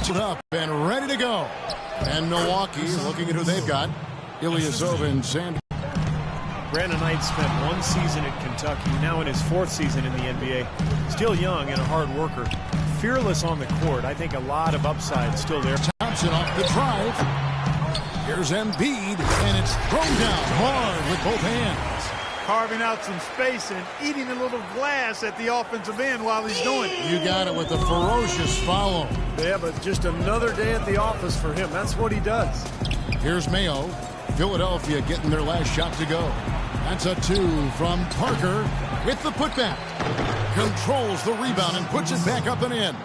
sets it up and ready to go. And Milwaukee looking at who they've got. Ilyasova and Sand. Brandon Knight spent 1 season at Kentucky, now in his 4th season in the NBA. Still young and a hard worker. Fearless on the court. I think a lot of upside still there. Thompson off the drive. Here's Embiid, and it's thrown down hard with both hands. Carving out some space and eating a little glass at the offensive end while he's doing it. You got it with a ferocious follow. Yeah, but just another day at the office for him. That's what he does. Here's Mayo. Philadelphia getting their last shot to go. That's a 2 from Parker with the putback. Controls the rebound and puts it back up and in.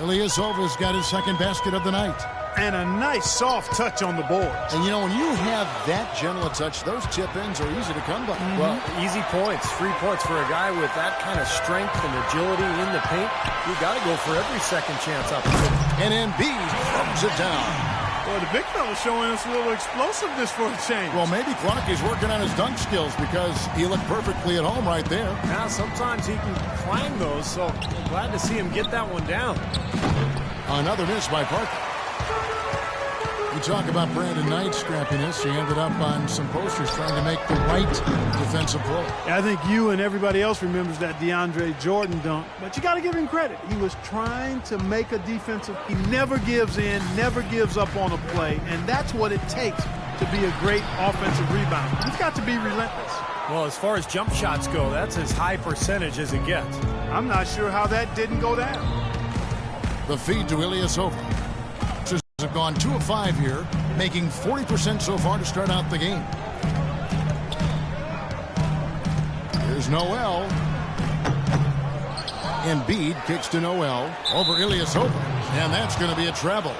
Ilyasova's got his 2nd basket of the night. And a nice soft touch on the board. And you know, when you have that gentle a touch, those tip-ins are easy to come by. Well, easy points, free points for a guy with that kind of strength and agility in the paint. You got to go for every second chance opportunity. And Embiid throws it down. Well, the big fella's showing us a little explosiveness for a change. Well, maybe Clark is working on his dunk skills because he looked perfectly at home right there. Now, sometimes he can climb those, so I'm glad to see him get that one down. Another miss by Parker. You talk about Brandon Knight's scrappiness. He ended up on some posters trying to make the right defensive play. I think you and everybody else remembers that DeAndre Jordan dunk, but you got to give him credit. He was trying to make a defensive. He never gives in, never gives up on a play, and that's what it takes to be a great offensive rebounder. You've got to be relentless. Well, as far as jump shots go, that's as high percentage as it gets. I'm not sure how that didn't go down. The feed to Ilyasova. Have gone 2 of 5 here, making 40% so far to start out the game. Here's Noel. Embiid kicks to Noel over Ilyasova, and that's going to be a travel.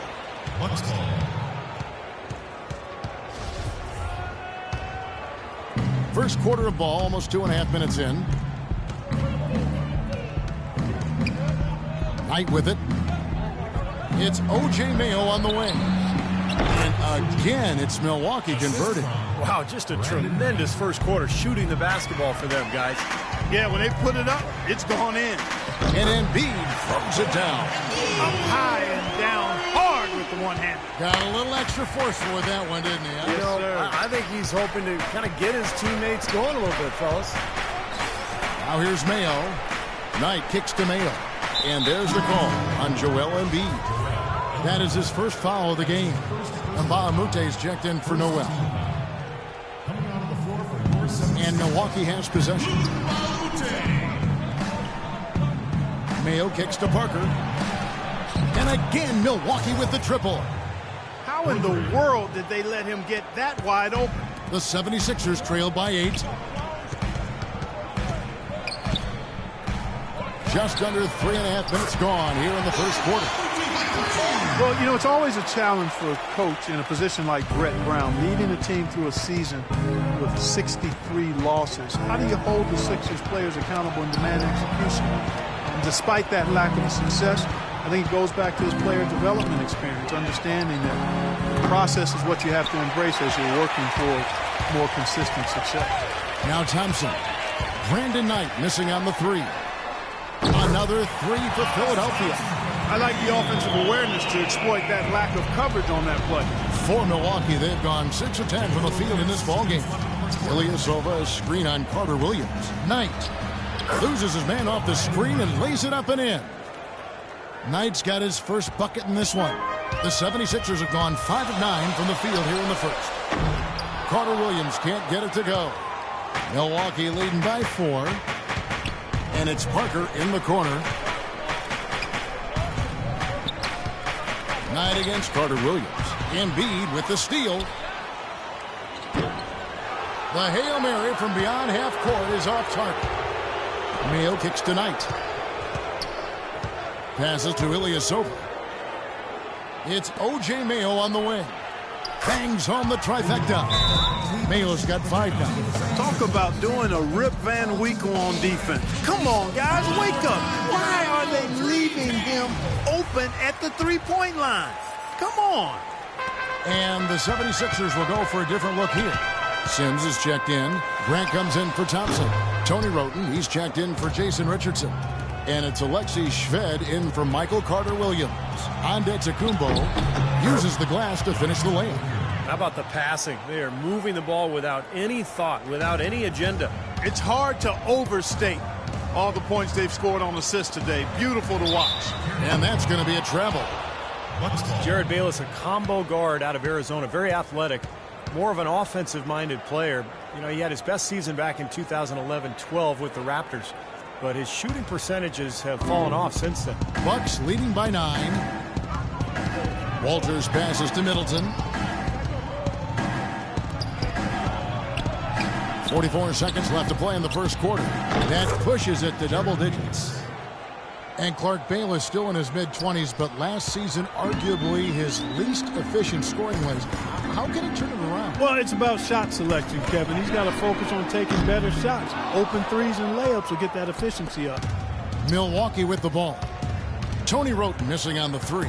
First quarter of ball, almost 2.5 minutes in. Knight with it. It's O.J. Mayo on the wing. And again, it's Milwaukee converting. Wow, just a tremendous first quarter shooting the basketball for them, guys. Yeah, when they put it up, it's gone in. And Embiid throws it down. Up high and down hard with the one hand. Got a little extra forceful with that one, didn't he? Yes, sir. I think he's hoping to kind of get his teammates going a little bit, fellas. Now here's Mayo. Knight kicks to Mayo. And there's the call on Joel Embiid. That is his first foul of the game. And Bahamute's checked in for Noel. And Milwaukee has possession. Mayo kicks to Parker. And again, Milwaukee with the triple. How in the world did they let him get that wide open? The 76ers trail by 8. Just under 3.5 minutes gone here in the first quarter. Well, you know, it's always a challenge for a coach in a position like Brett Brown, leading a team through a season with 63 losses. How do you hold the Sixers players accountable and demand execution? And despite that lack of success, I think it goes back to his player development experience, understanding that the process is what you have to embrace as you're working toward more consistent success. Now Thompson. Brandon Knight missing on the 3. Another 3 for Philadelphia. I like the offensive awareness to exploit that lack of coverage on that play. For Milwaukee, they've gone 6 of 10 from the field in this ballgame. Ilyasova, a screen on Carter Williams. Knight loses his man off the screen and lays it up and in. Knight's got his first bucket in this one. The 76ers have gone 5 of 9 from the field here in the first. Carter Williams can't get it to go. Milwaukee leading by 4. And it's Parker in the corner. Knight against Carter Williams. Embiid with the steal. The Hail Mary from beyond half court is off target. Mayo kicks to Knight. Passes to Ilyasova. It's O.J. Mayo on the wing. Bangs home the trifecta. Mayo's got 5 now. Talk about doing a Rip Van Winkle on defense. Come on, guys, wake up. Why are they leaving him open at the three-point line? Come on. And the 76ers will go for a different look here. Sims is checked in. Grant comes in for Thompson. Tony Wroten, he's checked in for Jason Richardson. And it's Alexei Shved in for Michael Carter-Williams. Antetokounmpo uses the glass to finish the layup. How about the passing? They are moving the ball without any thought, without any agenda. It's hard to overstate all the points they've scored on assists today. Beautiful to watch. And that's going to be a travel. Jared Bayless, a combo guard out of Arizona, very athletic, more of an offensive-minded player. You know, he had his best season back in 2011-12 with the Raptors, but his shooting percentages have fallen off since then. Bucks leading by 9. Walters passes to Middleton. 44 seconds left to play in the first quarter. That pushes it to double digits. And Clark Bayless still in his mid-20s, but last season arguably his least efficient scoring ways. How can he turn it around? Well, it's about shot selection, Kevin. He's got to focus on taking better shots. Open threes and layups will get that efficiency up. Milwaukee with the ball. Tony Wroten missing on the 3.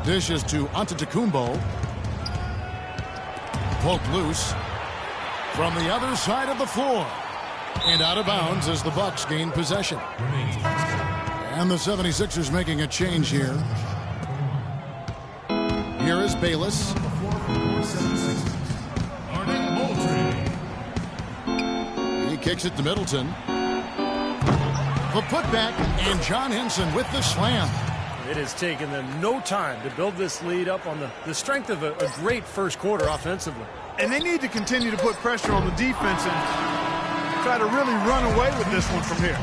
Dishes to Antetokounmpo. Poked loose from the other side of the floor. And out of bounds as the Bucks gain possession. And the 76ers making a change here. Here is Bayless. He kicks it to Middleton. The putback, and John Henson with the slam. It has taken them no time to build this lead up on the strength of a great first quarter offensively. And they need to continue to put pressure on the defense and try to really run away with this one from here.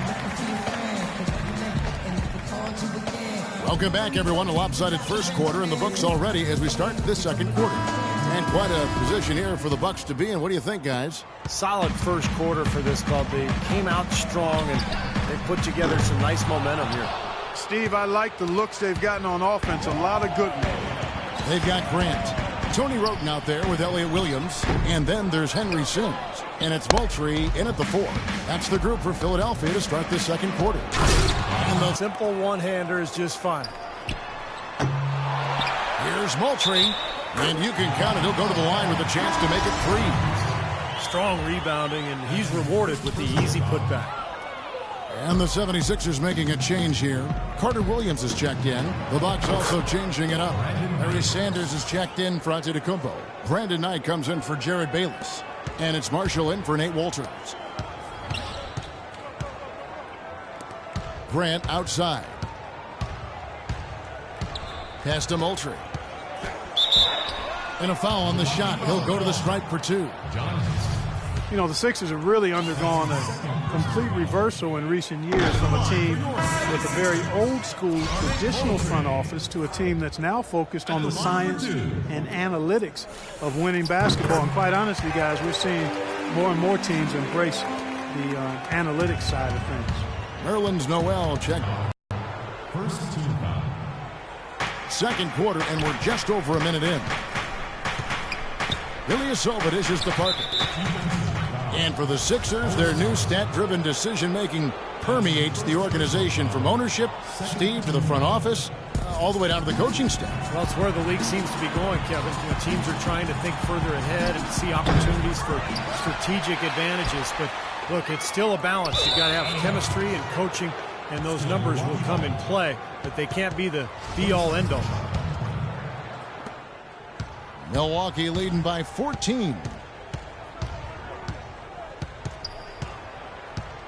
Welcome back, everyone, to lopsided first quarter in the books already as we start this second quarter. And quite a position here for the Bucks to be in. What do you think, guys? Solid first quarter for this club. They came out strong and they put together some nice momentum here. Steve, I like the looks they've gotten on offense. A lot of good ones. They've got Grant. Tony Wroten out there with Elliott Williams. And then there's Henry Sims. And it's Moultrie in at the 4. That's the group for Philadelphia to start this second quarter. And the simple one-hander is just fine. Here's Moultrie. And you can count it. He'll go to the line with a chance to make it 3. Strong rebounding, and he's rewarded with the easy putback. And the 76ers making a change here. Carter-Williams is checked in. The Bucks also changing it up. Larry Sanders is checked in for Antetokounmpo. Brandon Knight comes in for Jared Bayless. And it's Marshall in for Nate Walters. Grant outside. Pass to Moultrie. And a foul on the shot. He'll go to the stripe for 2. You know, the Sixers have really undergone a complete reversal in recent years from a team with a very old-school, traditional front office to a team that's now focused on the science and analytics of winning basketball. And quite honestly, guys, we're seeing more and more teams embrace the analytics side of things. Nerlens Noel check. First team foul. Second quarter, and we're just over a minute in. Ilyasova dishes to Parker. And for the Sixers, their new stat-driven decision-making permeates the organization from ownership, Steve, to the front office, all the way down to the coaching staff. Well, it's where the league seems to be going, Kevin. You know, teams are trying to think further ahead and see opportunities for strategic advantages. But, look, it's still a balance. You've got to have chemistry and coaching, and those numbers will come in play. But they can't be the be-all, end-all. Milwaukee leading by 14.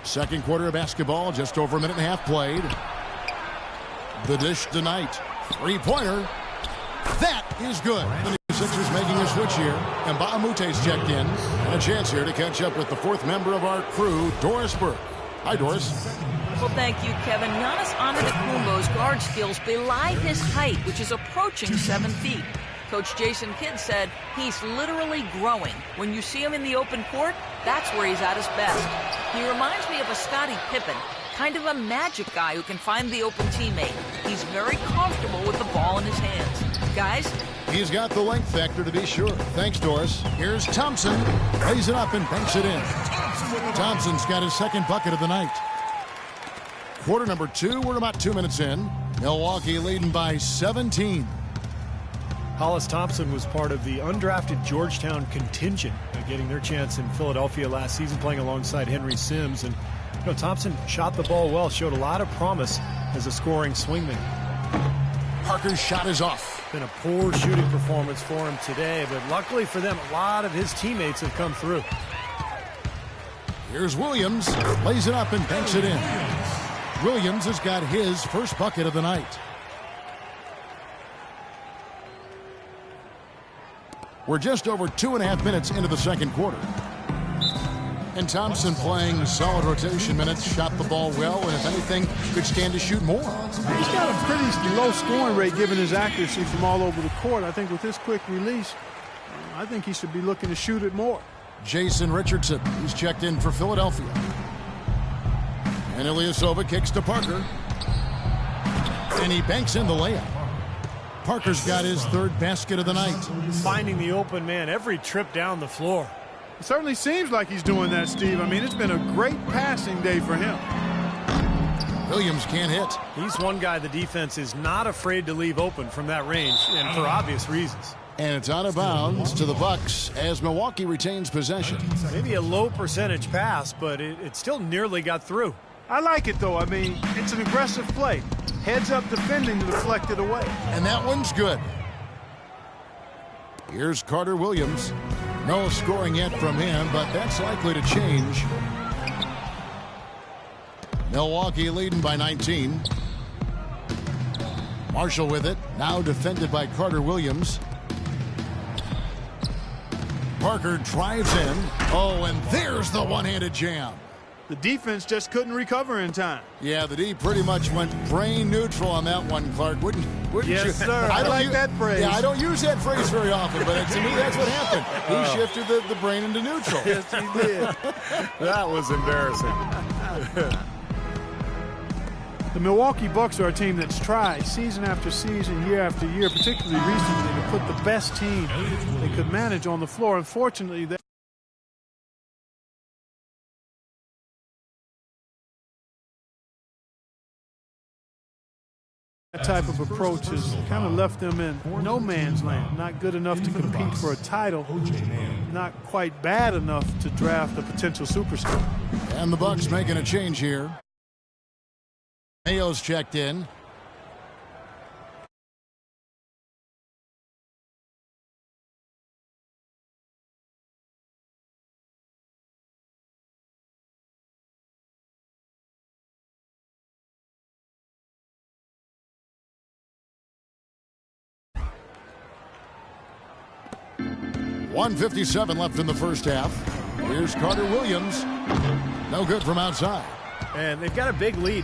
Second quarter of basketball, just over a minute and a half played. The dish to Knight. Three-pointer. That is good. The Sixers making a switch here. And Mbah a Moute's checked in. And a chance here to catch up with the fourth member of our crew, Doris Burke. Hi, Doris. Well, thank you, Kevin. Giannis Antetokounmpo's guard skills belie his height, which is approaching 7 feet. Coach Jason Kidd said he's literally growing. When you see him in the open court, that's where he's at his best. He reminds me of a Scottie Pippen, kind of a magic guy who can find the open teammate. He's very comfortable with the ball in his hands. Guys? He's got the length factor to be sure. Thanks, Doris. Here's Thompson. Lays it up and banks it in. Thompson's got his second bucket of the night. Quarter number 2, we're about 2 minutes in. Milwaukee leading by 17. Hollis Thompson was part of the undrafted Georgetown contingent, getting their chance in Philadelphia last season, playing alongside Henry Sims. And You know, Thompson shot the ball well, showed a lot of promise as a scoring swingman. Parker's shot is off. Been a poor shooting performance for him today, but luckily for them, a lot of his teammates have come through. Here's Williams, lays it up and banks it in. Williams has got his first bucket of the night. We're just over 2.5 minutes into the second quarter. And Thompson playing solid rotation minutes, shot the ball well, and if anything, could stand to shoot more. He's got a pretty low scoring rate given his accuracy from all over the court. I think with this quick release, I think he should be looking to shoot it more. Jason Richardson, he's checked in for Philadelphia. And Ilyasova kicks to Parker. And he banks in the layup. Parker's got his third basket of the night. Finding the open man every trip down the floor. It certainly seems like he's doing that, Steve. I mean, it's been a great passing day for him. Williams can't hit. He's one guy the defense is not afraid to leave open from that range, and for obvious reasons. And it's out of bounds to the Bucks as Milwaukee retains possession. Maybe a low percentage pass, but it still nearly got through. I like it, though. I mean, it's an aggressive play. Heads up defending to deflect it away. And that one's good. Here's Carter Williams. No scoring yet from him, but that's likely to change. Milwaukee leading by 19. Marshall with it. Now defended by Carter Williams. Parker drives in. Oh, and there's the one-handed jam. The defense just couldn't recover in time. Yeah, the D pretty much went brain neutral on that one, Clark. Wouldn't yes, you? Sir. I like that phrase. Yeah, I don't use that phrase very often, but to me, that's what happened. He shifted the brain into neutral. Yes, he did. That was embarrassing. The Milwaukee Bucks are a team that's tried season after season, year after year, particularly recently, to put the best team they could manage on the floor. Unfortunately, that type of approach has kind of left them in no man's land. Not good enough to compete for a title, not quite bad enough to draft a potential superstar. And the Bucks making a change here. Mayo's checked in. .157 left in the first half. Here's Carter Williams. No good from outside. And they've got a big lead.